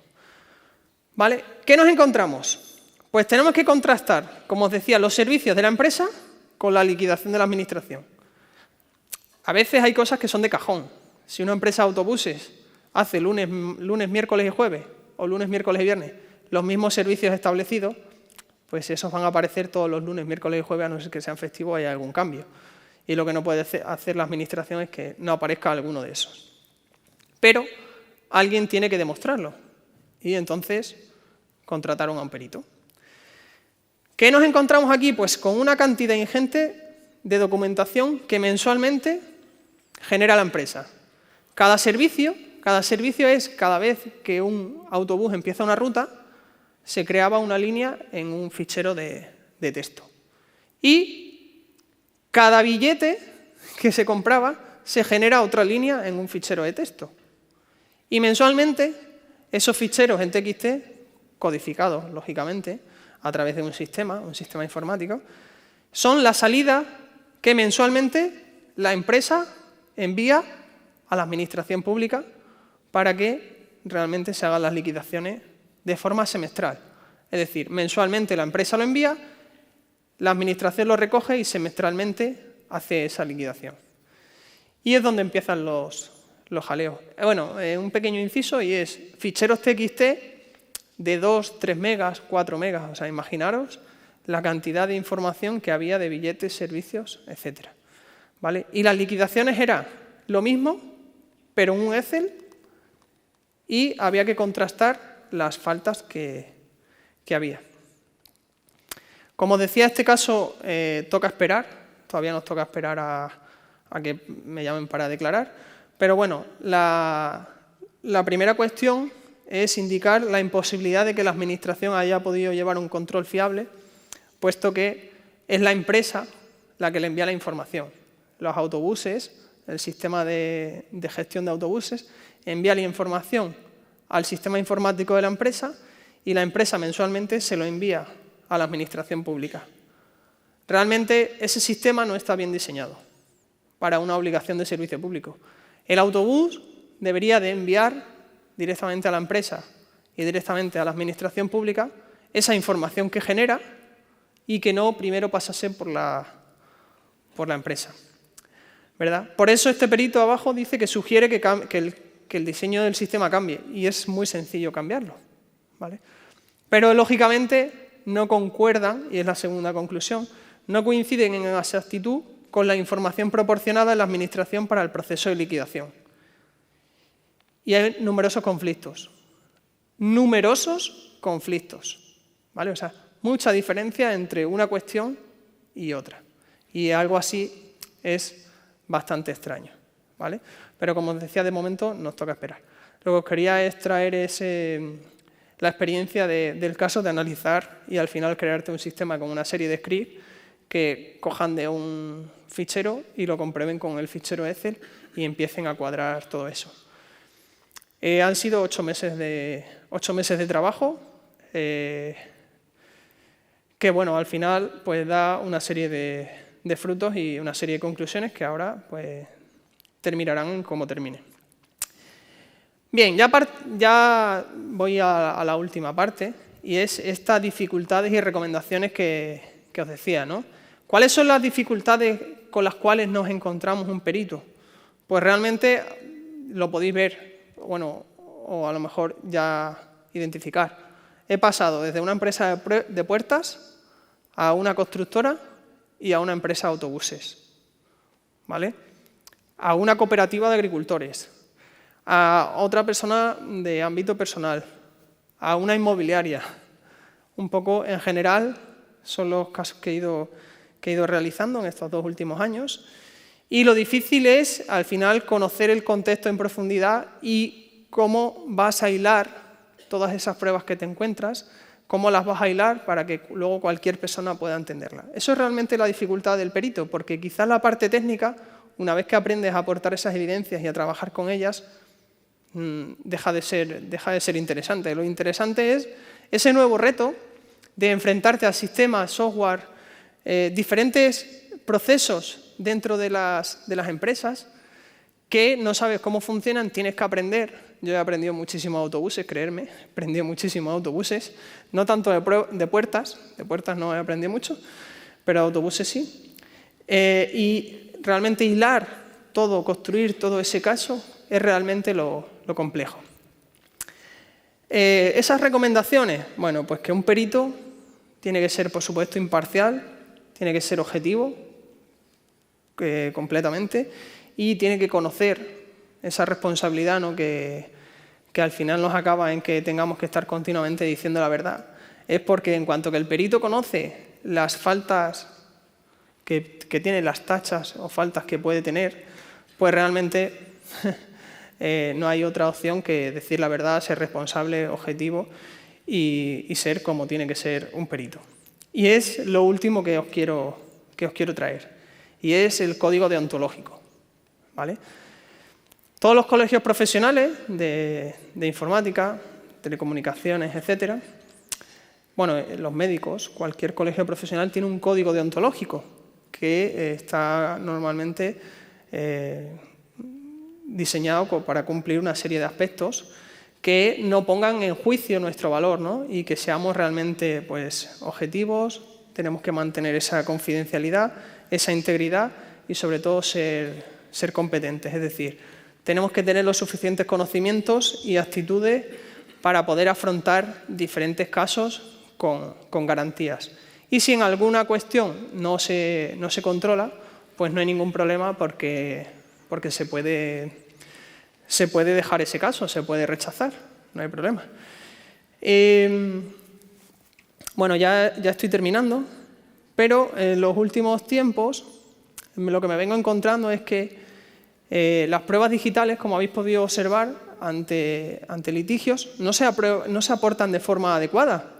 ¿Vale? ¿Qué nos encontramos? Pues tenemos que contrastar, como os decía, los servicios de la empresa con la liquidación de la administración. A veces hay cosas que son de cajón. Si una empresa de autobuses hace lunes, miércoles y jueves, o lunes, miércoles y viernes, los mismos servicios establecidos, pues esos van a aparecer todos los lunes, miércoles y jueves, a no ser que sean festivos y haya algún cambio. Y lo que no puede hacer la administración es que no aparezca alguno de esos. Pero alguien tiene que demostrarlo. Y entonces contrataron a un perito. ¿Qué nos encontramos aquí? Pues con una cantidad ingente de documentación que mensualmente genera la empresa. Cada servicio es cada vez que un autobús empieza una ruta, se creaba una línea en un fichero de texto. Y cada billete que se compraba se genera otra línea en un fichero de texto. Y mensualmente esos ficheros en TXT, codificados, lógicamente, a través de un sistema informático, son la salida que mensualmente la empresa envía a la administración pública para que realmente se hagan las liquidaciones de forma semestral. Es decir, mensualmente la empresa lo envía, la administración lo recoge y semestralmente hace esa liquidación. Y es donde empiezan los jaleos. Bueno, un pequeño inciso y es ficheros TXT de 2, 3 megas, 4 megas. O sea, imaginaros la cantidad de información que había de billetes, servicios, etc. ¿Vale? Y las liquidaciones eran lo mismo, pero en un Excel, y había que contrastar las faltas que había. Como os decía, este caso toca esperar, todavía nos toca esperar a que me llamen para declarar, pero bueno, la primera cuestión es indicar la imposibilidad de que la administración haya podido llevar un control fiable, puesto que es la empresa la que le envía la información. Los autobuses, el sistema de gestión de autobuses, envía la información al sistema informático de la empresa y la empresa mensualmente se lo envía a la administración pública. Realmente ese sistema no está bien diseñado para una obligación de servicio público. El autobús debería de enviar directamente a la empresa y directamente a la administración pública esa información que genera y que no primero pasase por la empresa, ¿verdad? Por eso este perito abajo dice que sugiere que el diseño del sistema cambie, y es muy sencillo cambiarlo, ¿vale? Pero lógicamente no concuerdan, y es la segunda conclusión, no coinciden en exactitud con la información proporcionada en la administración para el proceso de liquidación. Y hay numerosos conflictos, ¿vale? O sea, mucha diferencia entre una cuestión y otra. Y algo así es bastante extraño, ¿vale? Pero como os decía, de momento nos toca esperar. Lo que os quería es traer la experiencia del caso de analizar y al final crearte un sistema con una serie de scripts que cojan de un fichero y lo comprueben con el fichero Excel y empiecen a cuadrar todo eso. Han sido 8 meses de trabajo que, bueno, al final pues da una serie de frutos y una serie de conclusiones que ahora pues terminarán como termine. Bien, ya voy a la última parte, y es estas dificultades y recomendaciones que os decía, ¿no? ¿Cuáles son las dificultades con las cuales nos encontramos un perito? Pues realmente lo podéis ver, bueno, o a lo mejor ya identificar. He pasado desde una empresa de puertas a una constructora y a una empresa de autobuses, ¿vale? A una cooperativa de agricultores, a otra persona de ámbito personal, a una inmobiliaria. Un poco en general son los casos que he ido realizando en estos 2 últimos años. Y lo difícil es, al final, conocer el contexto en profundidad y cómo vas a hilar todas esas pruebas que te encuentras, cómo las vas a hilar para que luego cualquier persona pueda entenderlas. Eso es realmente la dificultad del perito, porque quizás la parte técnica, una vez que aprendes a aportar esas evidencias y a trabajar con ellas, deja de ser interesante. Lo interesante es ese nuevo reto de enfrentarte a sistemas, software, diferentes procesos dentro de las empresas que no sabes cómo funcionan, tienes que aprender. Yo he aprendido muchísimo de autobuses, creerme, he aprendido muchísimo de autobuses, no tanto de puertas no he aprendido mucho, pero de autobuses sí. Y realmente hilar todo, construir todo ese caso es realmente lo complejo. Esas recomendaciones, bueno, pues que un perito tiene que ser, por supuesto, imparcial, tiene que ser objetivo, completamente y tiene que conocer esa responsabilidad, ¿no? que al final nos acaba en que tengamos que estar continuamente diciendo la verdad. Es porque en cuanto que el perito conoce las faltas que tiene, las tachas o faltas que puede tener, pues realmente no hay otra opción que decir la verdad, ser responsable, objetivo y ser como tiene que ser un perito. Y es lo último que os quiero traer, y es el código deontológico, ¿vale? Todos los colegios profesionales de informática, telecomunicaciones, etcétera, bueno, los médicos, cualquier colegio profesional tiene un código deontológico que está normalmente diseñado para cumplir una serie de aspectos que no pongan en juicio nuestro valor, ¿no? Y que seamos realmente, pues, objetivos. Tenemos que mantener esa confidencialidad, esa integridad y sobre todo ser competentes. Es decir, tenemos que tener los suficientes conocimientos y actitudes para poder afrontar diferentes casos con garantías. Y si en alguna cuestión no se controla, pues no hay ningún problema porque se puede dejar ese caso, se puede rechazar, no hay problema. Bueno, ya estoy terminando, pero en los últimos tiempos lo que me vengo encontrando es que las pruebas digitales, como habéis podido observar, ante litigios, no se aportan de forma adecuada,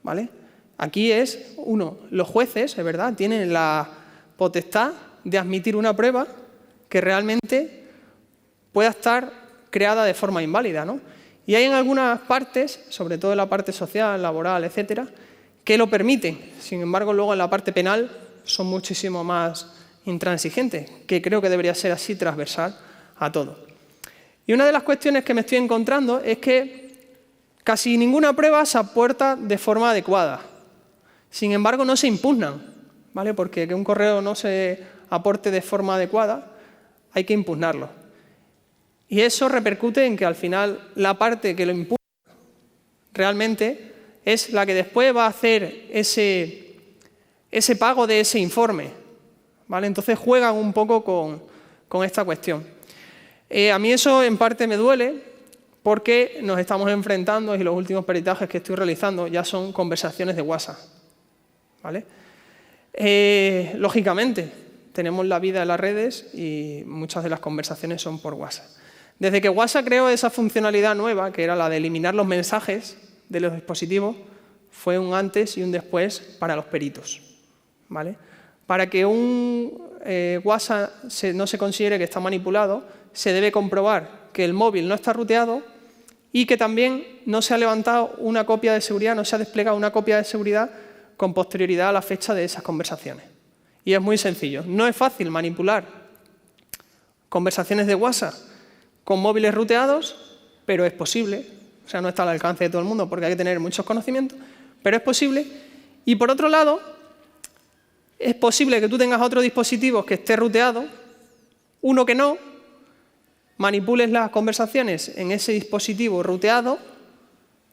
¿vale? Aquí es, los jueces, es verdad, tienen la potestad de admitir una prueba que realmente pueda estar creada de forma inválida, ¿no? Y hay en algunas partes, sobre todo en la parte social, laboral, etcétera, que lo permiten. Sin embargo, luego en la parte penal son muchísimo más intransigentes, que creo que debería ser así transversal a todo. Y una de las cuestiones que me estoy encontrando es que casi ninguna prueba se aporta de forma adecuada. Sin embargo, no se impugnan, ¿vale? Porque que un correo no se aporte de forma adecuada, hay que impugnarlo. Y eso repercute en que al final la parte que lo impugna realmente es la que después va a hacer ese pago de ese informe, ¿vale? Entonces juegan un poco con esta cuestión. A mí eso en parte me duele porque nos estamos enfrentando y los últimos peritajes que estoy realizando ya son conversaciones de WhatsApp, ¿vale? Lógicamente, tenemos la vida en las redes y muchas de las conversaciones son por WhatsApp. Desde que WhatsApp creó esa funcionalidad nueva, que era la de eliminar los mensajes de los dispositivos, fue un antes y un después para los peritos, ¿vale? Para que un WhatsApp no se considere que está manipulado, se debe comprobar que el móvil no está ruteado y que también no se ha levantado una copia de seguridad, no se ha desplegado una copia de seguridad con posterioridad a la fecha de esas conversaciones. Y es muy sencillo. No es fácil manipular conversaciones de WhatsApp con móviles ruteados, pero es posible. O sea, no está al alcance de todo el mundo porque hay que tener muchos conocimientos, pero es posible. Y por otro lado, es posible que tú tengas otro dispositivo que esté ruteado, uno que no, manipules las conversaciones en ese dispositivo ruteado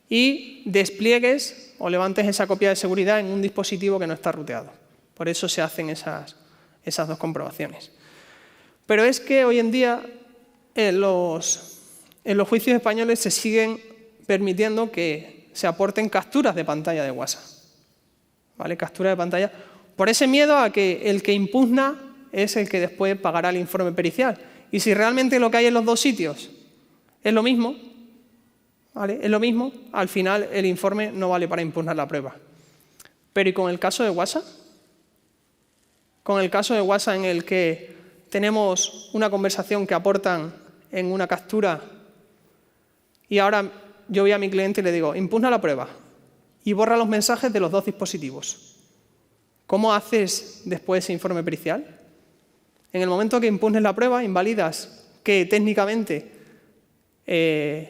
y despliegues o levantes esa copia de seguridad en un dispositivo que no está ruteado. Por eso se hacen esas dos comprobaciones. Pero es que hoy en día en los juicios españoles se siguen permitiendo que se aporten capturas de pantalla de WhatsApp, ¿vale? Captura de pantalla, por ese miedo a que el que impugna es el que después pagará el informe pericial. Y si realmente lo que hay en los dos sitios es lo mismo, ¿vale? Es lo mismo, al final el informe no vale para impugnar la prueba. Pero ¿y con el caso de WhatsApp? Con el caso de WhatsApp en el que tenemos una conversación que aportan en una captura y ahora yo voy a mi cliente y le digo, impugna la prueba y borra los mensajes de los dos dispositivos. ¿Cómo haces después ese informe pericial? En el momento que impugnes la prueba, invalidas que técnicamente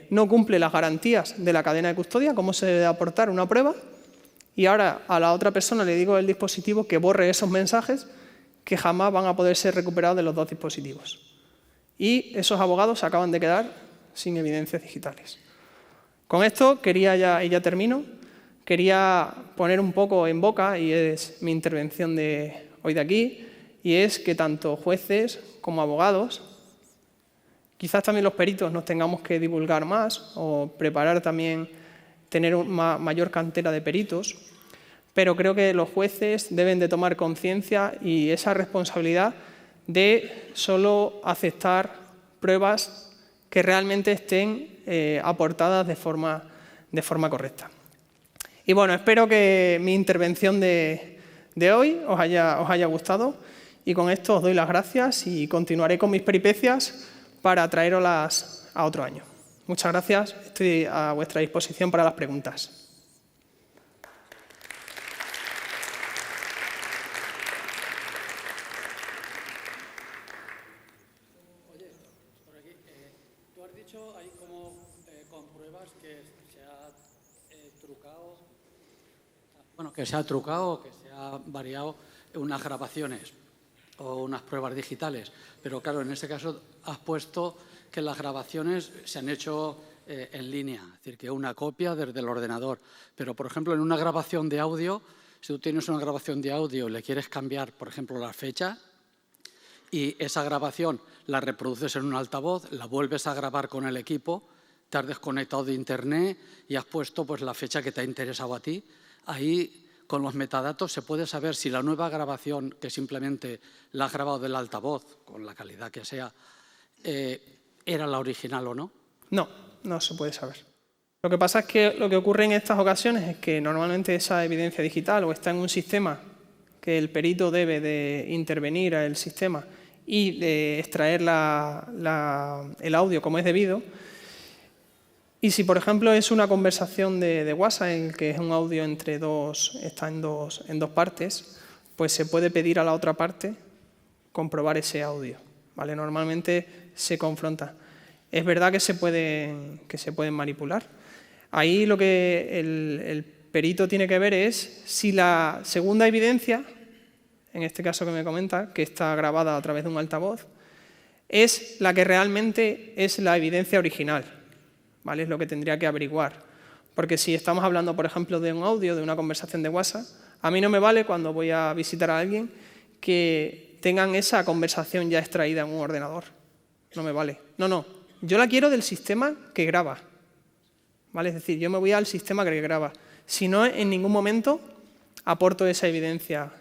no cumple las garantías de la cadena de custodia, cómo se debe aportar una prueba, y ahora a la otra persona le digo del dispositivo que borre esos mensajes que jamás van a poder ser recuperados de los dos dispositivos. Y esos abogados se acaban de quedar sin evidencias digitales. Con esto quería y ya termino, quería poner un poco en boca, y es mi intervención de hoy de aquí, y es que tanto jueces como abogados, quizás también los peritos, nos tengamos que divulgar más o preparar también, tener una mayor cantera de peritos, pero creo que los jueces deben de tomar conciencia y esa responsabilidad de solo aceptar pruebas que realmente estén aportadas de forma correcta. Y bueno, espero que mi intervención de hoy os haya gustado, y con esto os doy las gracias y continuaré con mis peripecias para traeroslas a otro año. Muchas gracias, estoy a vuestra disposición para las preguntas. Oye, por aquí, tú has dicho ahí como compruebas que se ha trucado, bueno, que se ha trucado, que se ha variado unas grabaciones o unas pruebas digitales, pero claro, en este caso has puesto que las grabaciones se han hecho en línea, es decir, que una copia desde el ordenador. Pero, por ejemplo, en una grabación de audio, si tú tienes una grabación de audio y le quieres cambiar, por ejemplo, la fecha, y esa grabación la reproduces en un altavoz, la vuelves a grabar con el equipo, te has desconectado de Internet y has puesto pues, la fecha que te ha interesado a ti, ahí con los metadatos se puede saber si la nueva grabación, que simplemente la has grabado del altavoz, con la calidad que sea, era la original o no. No, no se puede saber. Lo que pasa es que lo que ocurre en estas ocasiones es que normalmente esa evidencia digital o está en un sistema que el perito debe de intervenir al sistema y de extraer el audio como es debido. Y si, por ejemplo, es una conversación de WhatsApp en que es un audio entre dos, está en dos partes, pues se puede pedir a la otra parte comprobar ese audio, ¿vale? Normalmente se confronta. Es verdad que se pueden manipular. Ahí lo que el perito tiene que ver es si la segunda evidencia, en este caso que me comenta, que está grabada a través de un altavoz, es la que realmente es la evidencia original, ¿vale? Es lo que tendría que averiguar. Porque si estamos hablando, por ejemplo, de un audio, de una conversación de WhatsApp, a mí no me vale cuando voy a visitar a alguien que tengan esa conversación ya extraída en un ordenador. No me vale. No. Yo la quiero del sistema que graba, ¿vale? Es decir, yo me voy al sistema que graba. Si no, en ningún momento aporto esa evidencia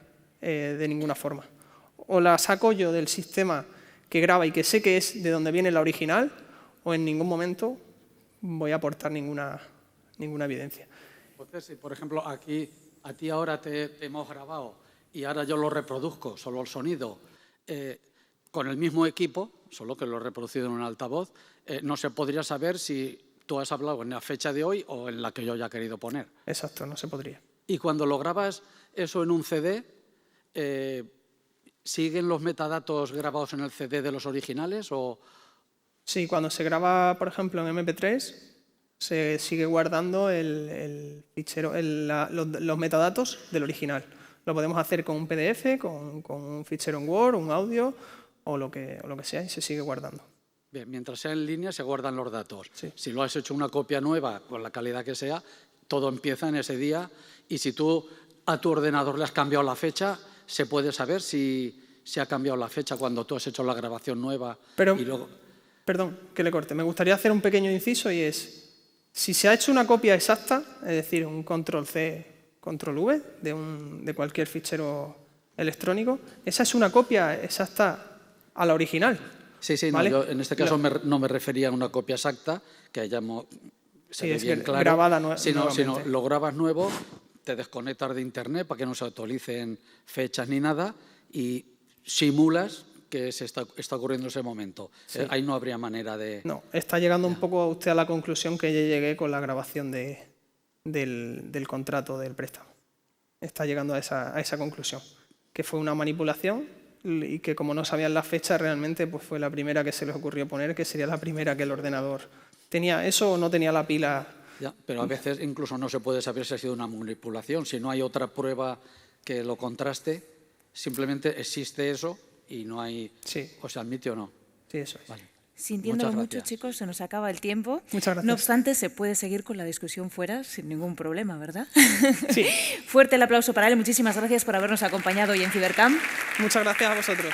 de ninguna forma. O la saco yo del sistema que graba y que sé que es de donde viene la original, o en ningún momento voy a aportar ninguna evidencia. Entonces, si por ejemplo aquí a ti ahora te hemos grabado y ahora yo lo reproduzco, solo el sonido, con el mismo equipo, solo que lo he reproducido en un altavoz, no se podría saber si tú has hablado en la fecha de hoy o en la que yo ya he querido poner. Exacto, no se podría. Y cuando lo grabas eso en un CD, ¿siguen los metadatos grabados en el CD de los originales o...? Sí, cuando se graba, por ejemplo, en MP3, se sigue guardando el fichero, los metadatos del original. Lo podemos hacer con un PDF, con un fichero en Word, un audio o lo que sea, y se sigue guardando. Bien, mientras sea en línea se guardan los datos. Sí. Si lo has hecho una copia nueva, con la calidad que sea, todo empieza en ese día, y si tú a tu ordenador le has cambiado la fecha, se puede saber si se ha cambiado la fecha cuando tú has hecho la grabación nueva. Pero, y luego... Perdón, que le corte. Me gustaría hacer un pequeño inciso y es, si se ha hecho una copia exacta, es decir, un control-C, control-V de cualquier fichero electrónico, esa es una copia exacta a la original. Sí, ¿vale? No, yo en este caso no me refería a una copia exacta, que hayamos... Sí, es bien claro, grabada nuevamente. Sino lo grabas nuevo, te desconectas de Internet para que no se actualicen fechas ni nada y simulas que se está ocurriendo en ese momento. Sí. Ahí no habría manera de... No, está llegando un poco usted a la conclusión que yo llegué con la grabación del contrato del préstamo. Está llegando a esa conclusión, que fue una manipulación y que como no sabían la fecha realmente pues fue la primera que se les ocurrió poner, que sería la primera que el ordenador tenía eso o no tenía la pila. Ya, pero a veces incluso no se puede saber si ha sido una manipulación. Si no hay otra prueba que lo contraste, simplemente existe eso y no hay... Sí. ¿O se admite o no? Sí, eso es. Vale. Sintiéndolo Muchas mucho, gracias. chicos, se nos acaba el tiempo. Muchas gracias. No obstante, se puede seguir con la discusión fuera sin ningún problema, ¿verdad? Sí. Fuerte el aplauso para él. Muchísimas gracias por habernos acompañado hoy en Cibercamp. Muchas gracias a vosotros.